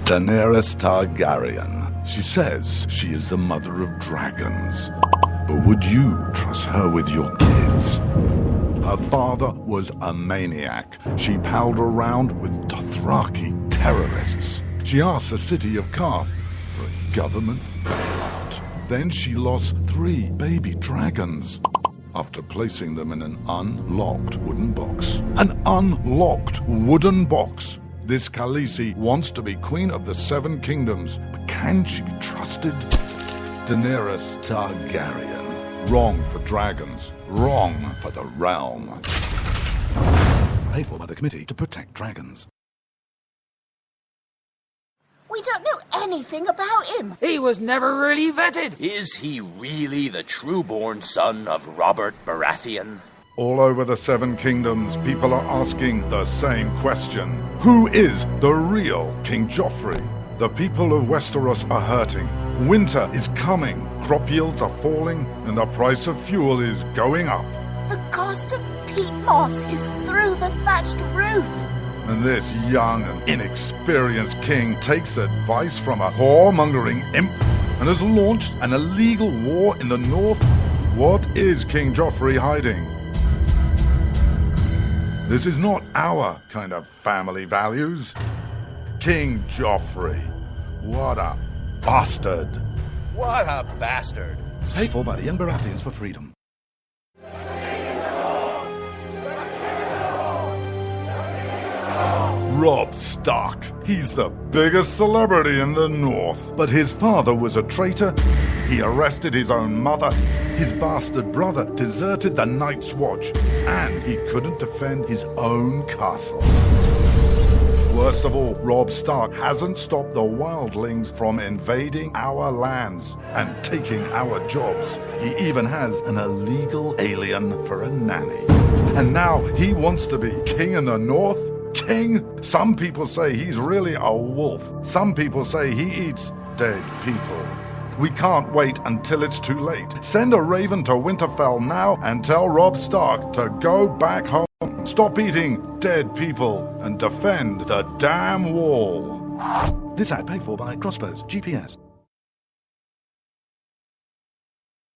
Daenerys Targaryen. She says she is the mother of dragons. But would you trust her with your kids? Her father was a maniac. She palled around with Dothraki terrorists. She asked the city of Karth for a government bailout. Then she lost 3 baby dragons after placing them in an unlocked wooden box. An unlocked wooden box. This Khaleesi wants to be queen of the 7 kingdoms, but can she be trusted? Daenerys Targaryen. Wrong for dragons. Wrong for the realm. Paid for by the Committee to Protect Dragons. We don't know anything about him. He was never really vetted. Is he really the true-born son of Robert Baratheon? All over the 7 kingdoms, people are asking the same question. Who is the real King Joffrey? The people of Westeros are hurting. Winter is coming. Crop yields are falling, and the price of fuel is going up. The cost of peat moss is through the thatched roof. And this young and inexperienced king takes advice from a whoremongering imp and has launched an illegal war in the north. What is King Joffrey hiding? This is not our kind of family values. King Joffrey. What a bastard. What a bastard. Paid for by the young Baratheons for freedom. Robb Stark. He's the biggest celebrity in the North. But his father was a traitor. He arrested his own mother. His bastard brother deserted the Night's Watch. And he couldn't defend his own castle. Worst of all, Robb Stark hasn't stopped the wildlings from invading our lands and taking our jobs. He even has an illegal alien for a nanny. And now he wants to be king in the North? King? Some people say he's really a wolf. Some people say he eats dead people. We can't wait until it's too late. Send a raven to Winterfell now and tell Robb Stark to go back home. Stop eating dead people and defend the damn wall. This ad paid for by Crossbows GPS.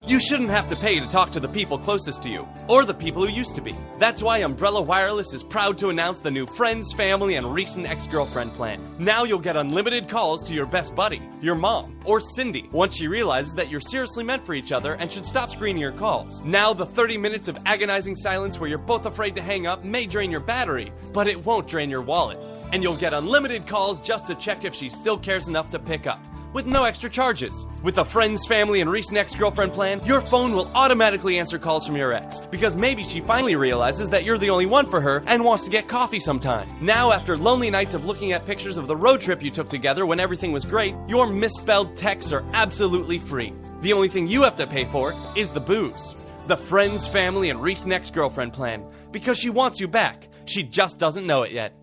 You shouldn't have to pay to talk to the people closest to you, or the people who used to be. That's why Umbrella Wireless is proud to announce the new Friends, Family, and Recent Ex-Girlfriend plan. Now you'll get unlimited calls to your best buddy, your mom, or Cindy, once she realizes that you're seriously meant for each other and should stop screening your calls. Now the 30 minutes of agonizing silence where you're both afraid to hang up may drain your battery, but it won't drain your wallet. And you'll get unlimited calls just to check if she still cares enough to pick up, with no extra charges. With the Friends, Family, and Recent Ex-Girlfriend plan, your phone will automatically answer calls from your ex, because maybe she finally realizes that you're the only one for her and wants to get coffee sometime. Now, after lonely nights of looking at pictures of the road trip you took together when everything was great, your misspelled texts are absolutely free. The only thing you have to pay for is the booze. The Friends, Family, and Recent Ex-Girlfriend plan, because she wants you back. She just doesn't know it yet.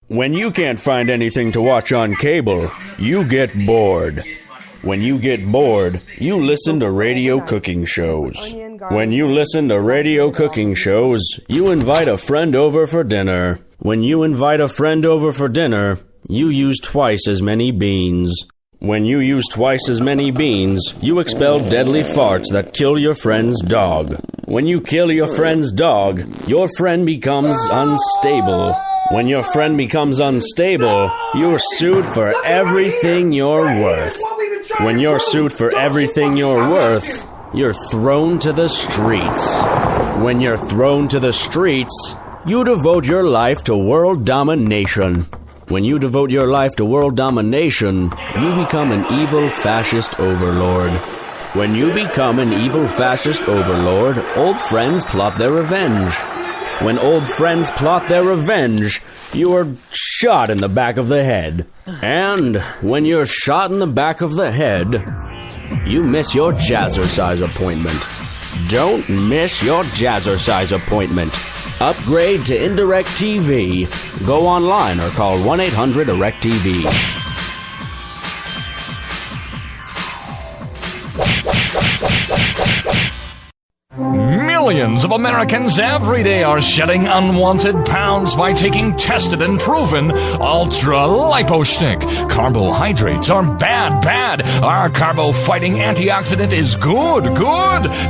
When you can't find anything to watch on cable, you get bored. When you get bored, you listen to radio cooking shows. When you listen to radio cooking shows, you invite a friend over for dinner. When you invite a friend over for dinner, you use twice as many beans. When you use twice as many beans, you expel deadly farts that kill your friend's dog. When you kill your friend's dog, your friend becomes unstable. When your friend becomes unstable, you're sued for everything you're worth. When you're sued for everything you're worth, you're thrown to the streets. When you're thrown to the streets, you devote your life to world domination. When you devote your life to world domination, you become an evil fascist overlord. When you become an evil fascist overlord, old friends plot their revenge. When old friends plot their revenge, you are shot in the back of the head. And when you're shot in the back of the head, you miss your jazzercise appointment. Don't miss your jazzercise appointment. Upgrade to Indirect TV. Go online or call 1-800-ERECT-TV. Millions of Americans every day are shedding unwanted pounds by taking tested and proven Ultra Lipo Stick. Carbohydrates are bad. Our carbo-fighting antioxidant is good.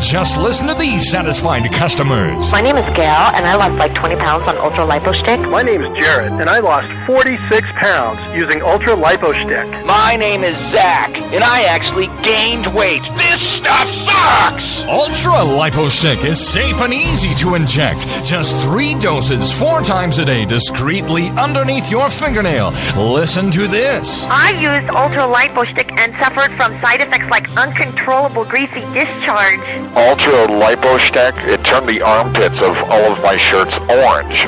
Just listen to these satisfied customers. My name is Gail, and I lost like 20 pounds on Ultra Lipo Stick. My name is Jared, and I lost 46 pounds using Ultra Lipo Stick. My name is Zach, and I actually gained weight. This stuff sucks! Ultra Lipo Stick is safe and easy to inject. Just 3 doses 4 times a day discreetly underneath your fingernail. Listen to this. I used Ultra Lipo Stick and suffered from side effects like uncontrollable greasy discharge. Ultra Lipo Stick, it turned the armpits of all of my shirts orange.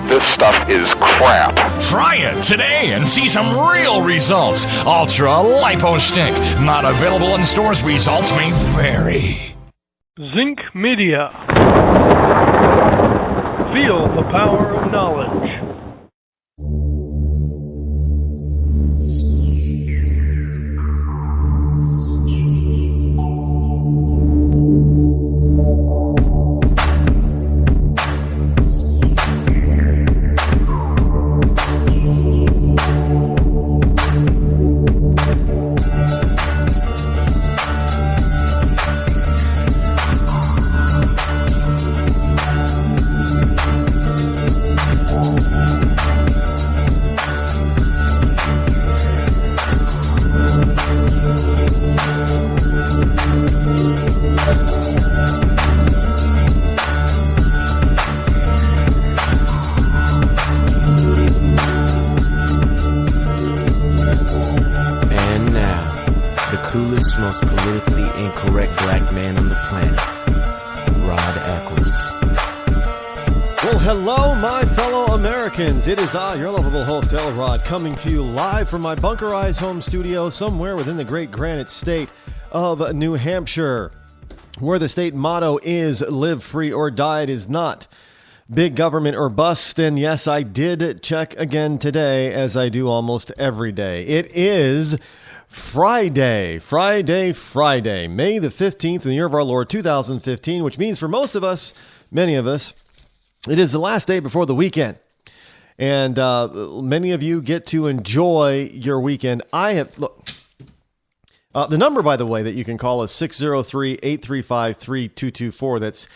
This stuff is crap. Try it today and see some real results. Ultra Lipo Stick. Not available in stores. Results may vary. Zinc Media. Feel the power of knowledge. Most politically incorrect black man on the planet, Rod Eccles. Well, hello, my fellow Americans. It is I, your lovable host, Rod, coming to you live from my bunkerized home studio somewhere within the great granite state of New Hampshire, where the state motto is live free or die. It is not big government or bust. And yes, I did check again today, as I do almost every day. It is Friday, May the 15th in the year of our Lord 2015, which means for most of us, many of us, it is the last day before the weekend. And many of you get to enjoy your weekend. The number, by the way, that you can call is 603-835-3224. That's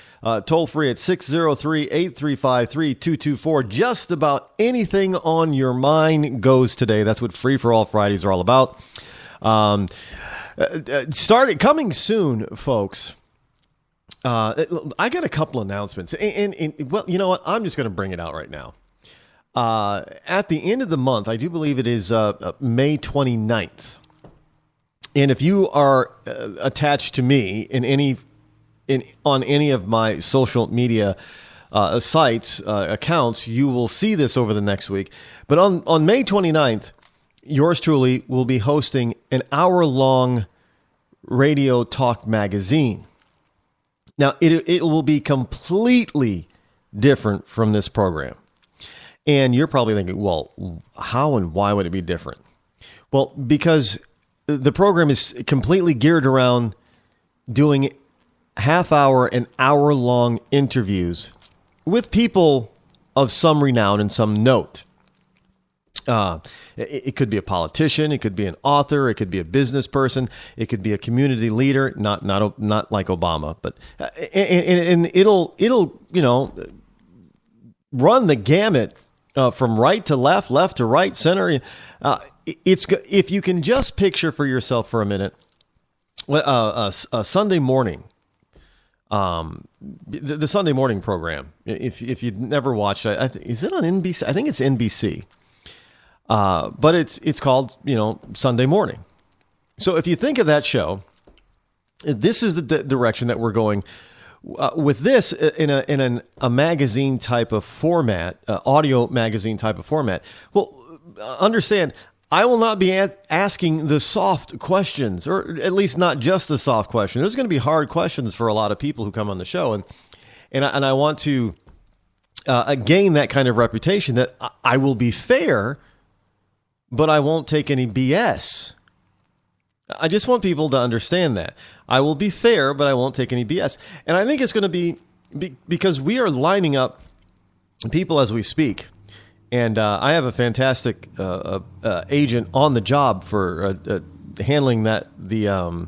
toll free at 603-835-3224. Just about anything on your mind goes today. That's what Free for All Fridays are all about. Coming soon, folks. I got a couple announcements, and well, you know what? I'm just going to bring it out right now. At the end of the month, I do believe it is May 29th. And if you are attached to me on any of my social media sites, accounts, you will see this over the next week. But on May 29th, yours truly will be hosting an hour-long radio talk magazine. Now, it will be completely different from this program. And you're probably thinking, well, how and why would it be different? Well, because the program is completely geared around doing half-hour and hour-long interviews with people of some renown and some note. It could be a politician, it could be an author, it could be a business person, it could be a community leader, not like Obama, but and it'll run the gamut from right to left, left to right, center. If you can just picture for yourself for a minute, a Sunday morning, the Sunday morning program. If you've never watched it, is it on NBC? I think it's NBC. But it's called, Sunday Morning. So if you think of that show, this is the direction that we're going with this in a magazine type of format, audio magazine type of format. Well, understand, I will not be asking the soft questions, or at least not just the soft questions. There's going to be hard questions for a lot of people who come on the show, and I want to gain that kind of reputation that I will be fair, but I won't take any BS. I just want people to understand that. I will be fair, but I won't take any BS. And I think it's going to be because we are lining up people as we speak. And I have a fantastic agent on the job for handling the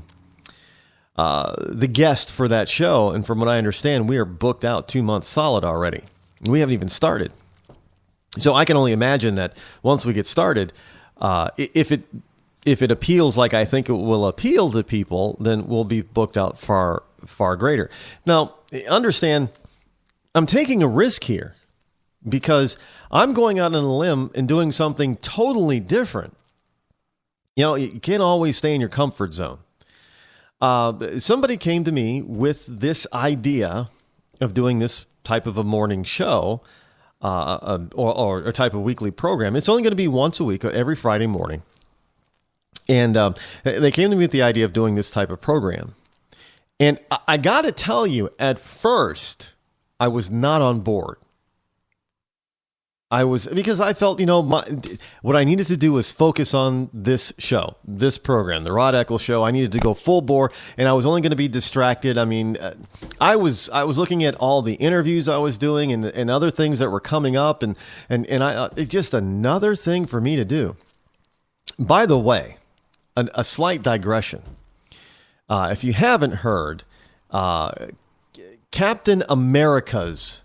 guest for that show. And from what I understand, we are booked out 2 months solid already. We haven't even started. So I can only imagine that once we get started, if it appeals like I think it will appeal to people, then we'll be booked out far, far greater. Now, understand, I'm taking a risk here because I'm going out on a limb and doing something totally different. You can't always stay in your comfort zone. Somebody came to me with this idea of doing this type of a morning show or a type of weekly program. It's only going to be once a week, every Friday morning. And they came to me with the idea of doing this type of program. And I got to tell you, at first, I was not on board. Because I felt, what I needed to do was focus on this show, this program, the Rod Eccles Show. I needed to go full bore, and I was only going to be distracted. I mean, I was looking at all the interviews I was doing and other things that were coming up, and it's just another thing for me to do. By the way, a slight digression. If you haven't heard, Captain America's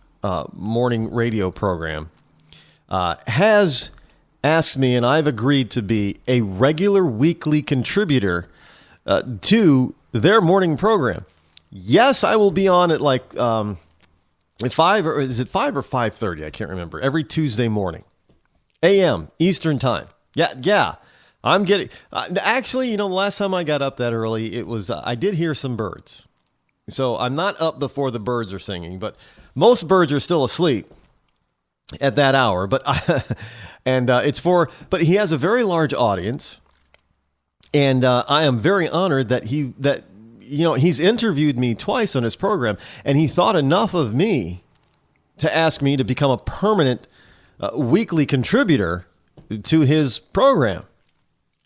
morning radio program has asked me, and I've agreed to be a regular weekly contributor to their morning program. Yes, I will be on at like at 5 or is it 5 or 5:30? I can't remember. Every Tuesday morning, a.m. Eastern time. Yeah. I'm getting actually. The last time I got up that early, it was I did hear some birds, so I'm not up before the birds are singing, but most birds are still asleep at that hour, but but he has a very large audience, and I am very honored that he's interviewed me twice on his program, and he thought enough of me to ask me to become a permanent weekly contributor to his program.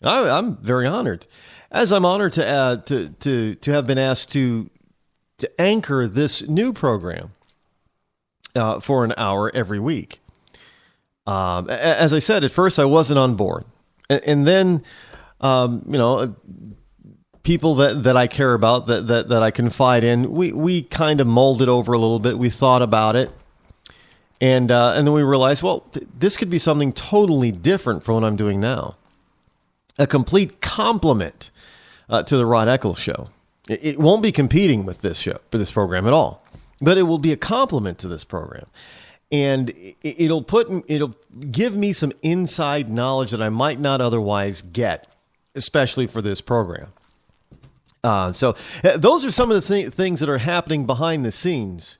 I'm very honored, as I'm honored to have been asked to anchor this new program for an hour every week. As I said, at first I wasn't on board. And then, people that I care about, that I confide in, we kind of molded over a little bit. We thought about it. And then we realized, this could be something totally different from what I'm doing now. A complete complement to the Rod Eccles Show. It won't be competing with this show, for this program at all. But it will be a complement to this program. And it'll give me some inside knowledge that I might not otherwise get, especially for this program. So those are some of the things that are happening behind the scenes.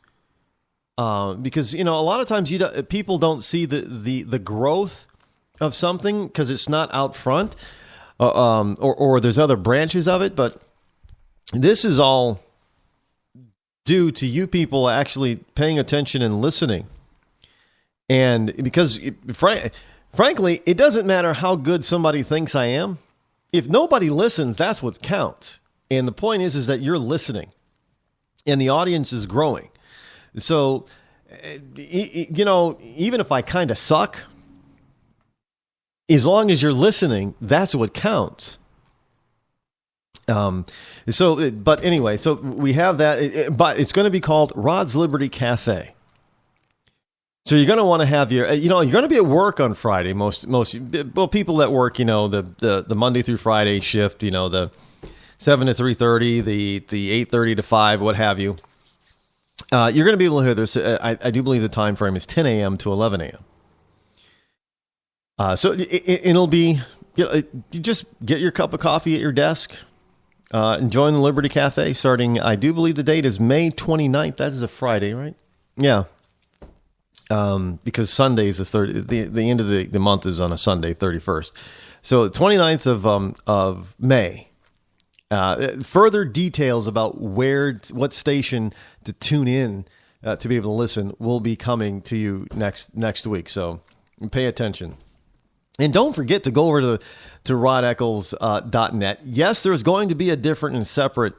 Because, a lot of times people don't see the growth of something because it's not out front, or there's other branches of it. But this is all due to you people actually paying attention and listening. And because, frankly, it doesn't matter how good somebody thinks I am. If nobody listens, that's what counts. And the point is that you're listening, and the audience is growing. So, even if I kind of suck, as long as you're listening, that's what counts. But anyway, so we have that, but it's going to be called Rod's Liberty Cafe. So you're going to want to have you're going to be at work on Friday. Most people that work, the Monday through Friday shift, the 7 to 3:30, the 8:30 to 5, what have you. You're going to be able to hear this. I do believe the time frame is 10 a.m. to 11 a.m. So it'll be, you just get your cup of coffee at your desk, and join the Liberty Cafe starting, I do believe the date is May 29th. That is a Friday, right? Yeah. Because Sunday is the end of the month is on a Sunday, 31st. So 29th of May. Further details about what station to tune in to be able to listen will be coming to you next week. So pay attention. And don't forget to go over to rodeccles.net. Yes, there's going to be a different and separate